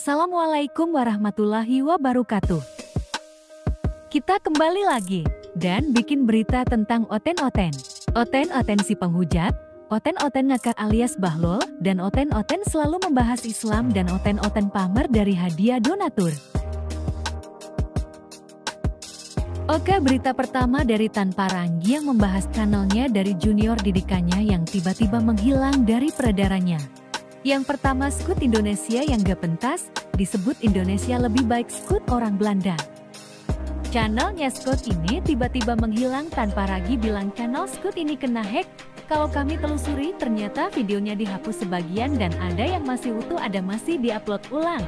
Assalamualaikum warahmatullahi wabarakatuh. Kita kembali lagi dan bikin berita tentang Oten-Oten. Oten-Oten si penghujat, Oten-Oten ngakak alias Bahlul, dan Oten-Oten selalu membahas Islam dan Oten-Oten pamer dari hadiah donatur. Oke, berita pertama dari Tanpa Ranggi yang membahas kanalnya dari junior didikannya yang tiba-tiba menghilang dari peredarannya. Yang pertama, Scoot Indonesia yang gak pentas, disebut Indonesia lebih baik Scoot orang Belanda. Channelnya Scoot ini tiba-tiba menghilang. Tanpa Ranggi bilang channel Scoot ini kena hack. Kalau kami telusuri ternyata videonya dihapus sebagian dan ada yang masih utuh, ada masih diupload ulang.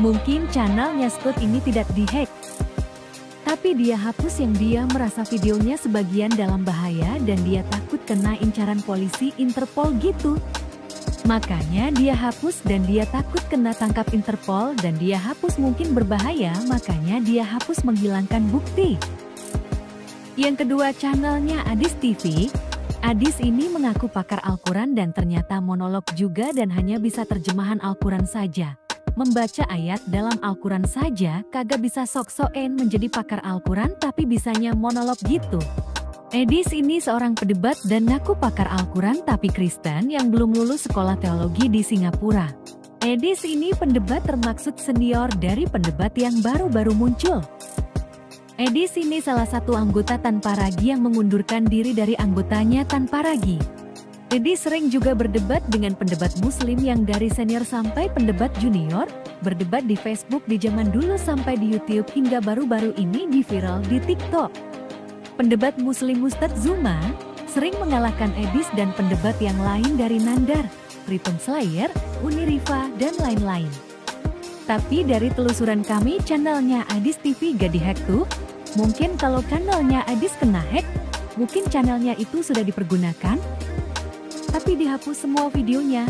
Mungkin channelnya Scoot ini tidak dihack, tapi dia hapus yang dia merasa videonya sebagian dalam bahaya dan dia takut kena incaran polisi Interpol gitu. Makanya dia hapus dan dia takut kena tangkap Interpol dan dia hapus mungkin berbahaya, makanya dia hapus menghilangkan bukti. Yang kedua, channelnya Adis TV. Adis ini mengaku pakar Al-Quran dan ternyata monolog juga dan hanya bisa terjemahan Al-Quran saja. Membaca ayat dalam Al-Quran saja kagak bisa sok-soken menjadi pakar Al-Quran tapi bisanya monolog gitu. Adis ini seorang pedebat dan ngaku pakar Al-Quran tapi Kristen yang belum lulus sekolah teologi di Singapura. Adis ini pendebat termaksud senior dari pendebat yang baru-baru muncul. Adis ini salah satu anggota Tanpa Ranggi yang mengundurkan diri dari anggotanya Tanpa Ranggi. Adis sering juga berdebat dengan pendebat muslim yang dari senior sampai pendebat junior, berdebat di Facebook di zaman dulu sampai di YouTube hingga baru-baru ini di viral di TikTok. Pendebat muslim Ustadz Zuma sering mengalahkan Adis dan pendebat yang lain dari Nandar, Freedom Slayer, Uniriva, dan lain-lain. Tapi dari telusuran kami channelnya Adis TV gak dihack tuh. Mungkin kalau channelnya Adis kena hack, mungkin channelnya itu sudah dipergunakan, tapi dihapus semua videonya.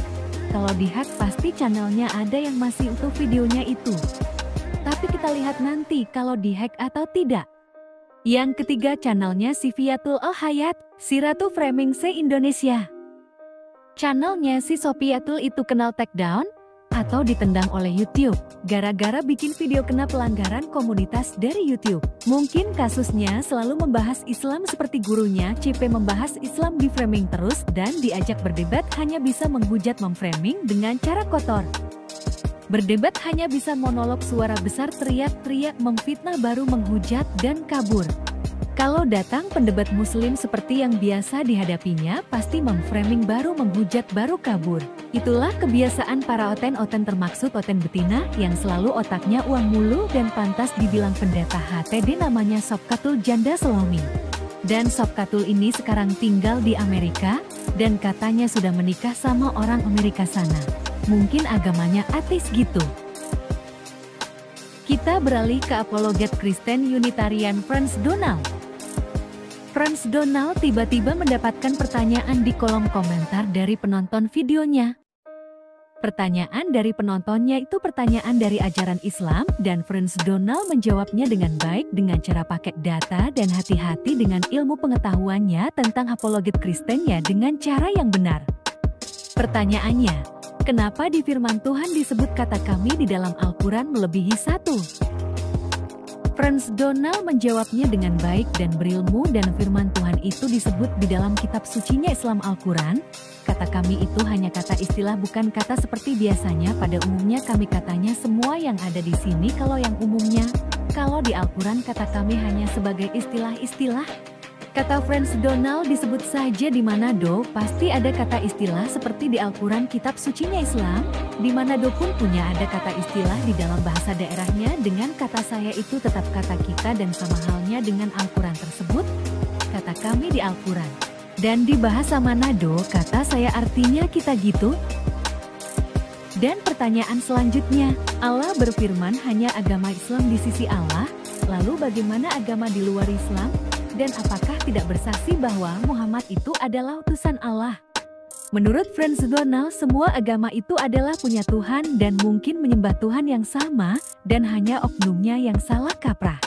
Kalau dihack pasti channelnya ada yang masih utuh videonya itu. Tapi kita lihat nanti kalau dihack atau tidak. Yang ketiga, channelnya Sifiatul Al-Hayat, si Ratu Framing se-Indonesia. Channelnya si Sofiatul itu kenal takedown atau ditendang oleh YouTube gara-gara bikin video kena pelanggaran komunitas dari YouTube. Mungkin kasusnya selalu membahas Islam seperti gurunya CP membahas Islam di framing terus dan diajak berdebat hanya bisa menghujat memframing dengan cara kotor. Berdebat hanya bisa monolog suara besar teriak-teriak memfitnah baru menghujat dan kabur. Kalau datang pendebat muslim seperti yang biasa dihadapinya pasti memframing baru menghujat baru kabur. Itulah kebiasaan para oten-oten termaksud oten betina yang selalu otaknya uang mulu dan pantas dibilang pendeta HTD namanya Sopkatul Janda Selomi. Dan Sopkatul ini sekarang tinggal di Amerika dan katanya sudah menikah sama orang Amerika sana. Mungkin agamanya ateis gitu. Kita beralih ke apologet Kristen Unitarian Franz Donald. Franz Donald tiba-tiba mendapatkan pertanyaan di kolom komentar dari penonton videonya. Pertanyaan dari penontonnya itu pertanyaan dari ajaran Islam dan Franz Donald menjawabnya dengan baik dengan cara pakai data dan hati-hati dengan ilmu pengetahuannya tentang apologet Kristennya dengan cara yang benar. Pertanyaannya, kenapa di firman Tuhan disebut kata kami di dalam Al-Quran melebihi satu? Franz Donald menjawabnya dengan baik dan berilmu dan firman Tuhan itu disebut di dalam kitab sucinya Islam Al-Quran. Kata kami itu hanya kata istilah bukan kata seperti biasanya pada umumnya kami katanya semua yang ada di sini kalau yang umumnya. Kalau di Al-Quran kata kami hanya sebagai istilah-istilah. Kata Franz Donald disebut saja di Manado, pasti ada kata istilah seperti di Al-Quran kitab sucinya Islam. Di Manado pun punya ada kata istilah di dalam bahasa daerahnya dengan kata saya itu tetap kata kita dan sama halnya dengan Al-Quran tersebut, kata kami di Al-Quran. Dan di bahasa Manado kata saya artinya kita gitu. Dan pertanyaan selanjutnya, Allah berfirman hanya agama Islam di sisi Allah, lalu bagaimana agama di luar Islam? Dan apakah tidak bersaksi bahwa Muhammad itu adalah utusan Allah? Menurut Franz Donald, semua agama itu adalah punya Tuhan dan mungkin menyembah Tuhan yang sama dan hanya oknumnya yang salah kaprah.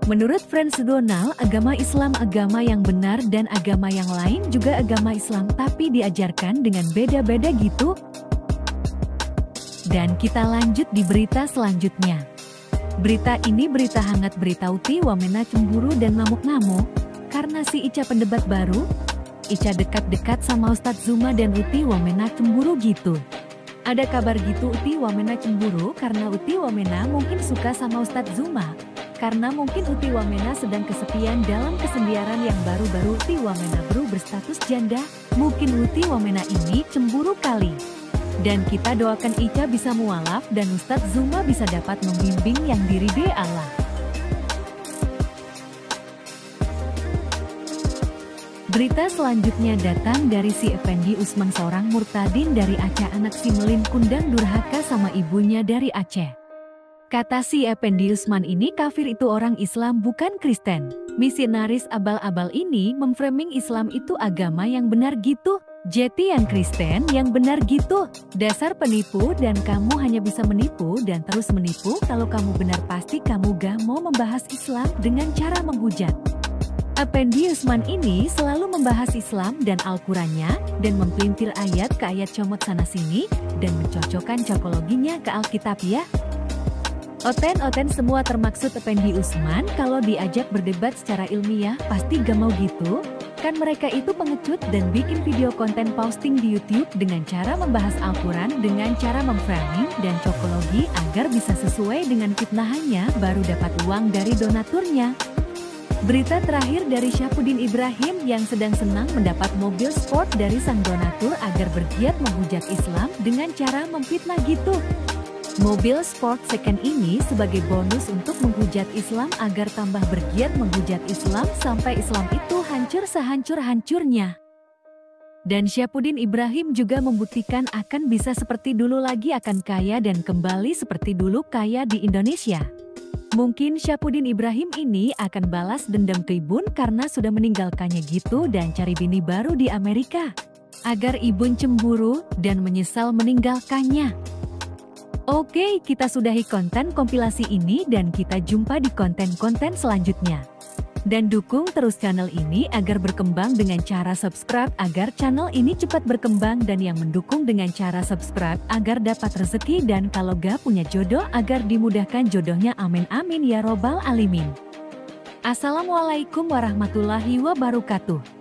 Menurut Franz Donald, agama Islam agama yang benar dan agama yang lain juga agama Islam tapi diajarkan dengan beda-beda gitu. Dan kita lanjut di berita selanjutnya. Berita ini berita hangat, berita Uti Wamena cemburu dan ngamuk-ngamuk karena si Ica pendebat baru. Ica dekat-dekat sama Ustadz Zuma dan Uti Wamena cemburu gitu. Ada kabar gitu Uti Wamena cemburu karena Uti Wamena mungkin suka sama Ustadz Zuma. Karena mungkin Uti Wamena sedang kesepian dalam kesendiaran yang baru-baru Uti Wamena baru berstatus janda. Mungkin Uti Wamena ini cemburu kali. Dan kita doakan Ica bisa mualaf dan Ustadz Zuma bisa dapat membimbing yang diridhoi Allah. Berita selanjutnya datang dari si Effendi Usman, seorang murtadin dari Aceh, anak si Melin kundang durhaka sama ibunya dari Aceh. Kata si Effendi Usman ini kafir itu orang Islam bukan Kristen. Misionaris abal-abal ini memframing Islam itu agama yang benar gitu. Jeti yang Kristen yang benar gitu. Dasar penipu dan kamu hanya bisa menipu dan terus menipu. Kalau kamu benar pasti kamu gak mau membahas Islam dengan cara menghujat. Effendi Usman ini selalu membahas Islam dan Al-Qurannya dan mempelintir ayat ke ayat comot sana-sini dan mencocokkan cokologinya ke Alkitab ya. Oten-oten semua termaksud Effendi Usman kalau diajak berdebat secara ilmiah pasti gak mau gitu. Kan mereka itu pengecut dan bikin video konten posting di YouTube dengan cara membahas Al-Quran dengan cara memframing dan cokologi agar bisa sesuai dengan fitnahannya baru dapat uang dari donaturnya. Berita terakhir dari Syapuddin Ibrahim yang sedang senang mendapat mobil sport dari sang donatur agar bergiat menghujat Islam dengan cara memfitnah gitu. Mobil sport second ini sebagai bonus untuk menghujat Islam agar tambah bergiat menghujat Islam sampai Islam itu hancur sehancur-hancurnya. Dan Syapuddin Ibrahim juga membuktikan akan bisa seperti dulu lagi, akan kaya dan kembali seperti dulu kaya di Indonesia. Mungkin Syapuddin Ibrahim ini akan balas dendam Tribun karena sudah meninggalkannya gitu dan cari bini baru di Amerika. Agar Ibun cemburu dan menyesal meninggalkannya. Oke, kita sudahi konten kompilasi ini dan kita jumpa di konten-konten selanjutnya. Dan dukung terus channel ini agar berkembang dengan cara subscribe agar channel ini cepat berkembang, dan yang mendukung dengan cara subscribe agar dapat rezeki dan kalau gak punya jodoh agar dimudahkan jodohnya, amin amin ya robbal alimin. Assalamualaikum warahmatullahi wabarakatuh.